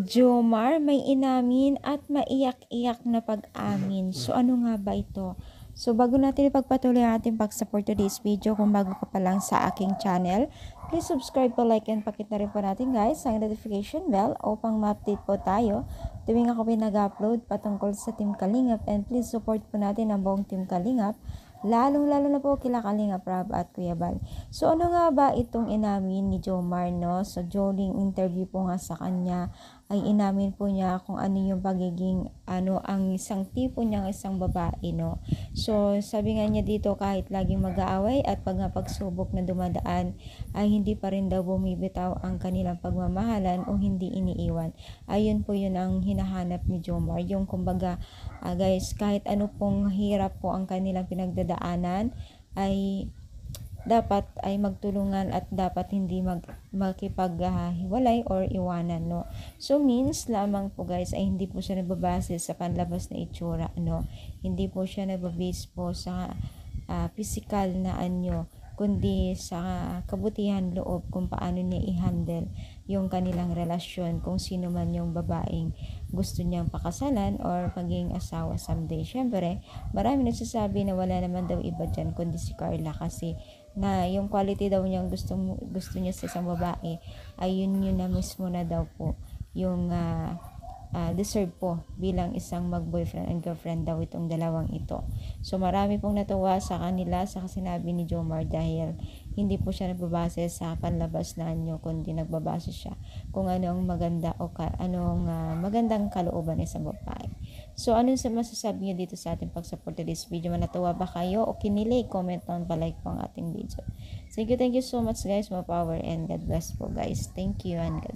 Jomar may inamin at maiyak-iyak na pag-amin. So ano nga ba ito? So bago natin ipagpatuloy ang ating pag-support today's video, kung bago ka pa lang sa aking channel, please subscribe po, like, and pakit na rin po natin guys ang notification bell upang ma-update po tayo tuwing ako pinag-upload patungkol sa Team Kalingap. And please support po natin ang buong Team Kalingap, lalong-lalo na po kila Kalingap Rab at Kuya Bal. So ano nga ba itong inamin ni Jomar, no? So during interview po nga sa kanya ay inamin po niya kung ano yung pagiging ang isang tipo niyang isang babae, no? So sabi nga niya dito, kahit laging mag-aaway at pagsubok na dumadaan ay hindi pa rin daw bumibitaw ang kanilang pagmamahalan o hindi iniiwan. Ayun po yun ang hinahanap ni Jomar, yung kumbaga guys, kahit ano pong hirap po ang kanilang pinagdadaanan ay dapat ay magtulungan at dapat hindi makipaghiwalay or iwanan, no? So means lamang po guys ay hindi po siya nagbabase sa panlabas na itsura, no? Hindi po siya nagbabase po sa physical na anyo, kundi sa kabutihan loob kung paano niya i-handle yung kanilang relasyon, kung sino man yung babaeng gusto niyang pakasalan or maging asawa someday. Syempre, marami nagsasabi na wala naman daw iba dyan kundi si Carla, kasi na yung quality daw niyang gusto niya sa isang babae ay yun na mismo na daw po yung deserve po bilang isang mag-boyfriend and girlfriend daw itong dalawang ito. So marami pong natuwa sa kanila sa sinabi ni Jomar dahil hindi po siya nagbabase sa panlabas na anyo, kundi nagbabase siya kung ano ang maganda o magandang kalooban ng isang babae. So ano sa masasabi niyo dito sa ating pag-support to this video? Natuwa ba kayo o kinilig? Comment down, palike po ang ating video. Thank you so much guys, more power and God bless po guys. Thank you and God.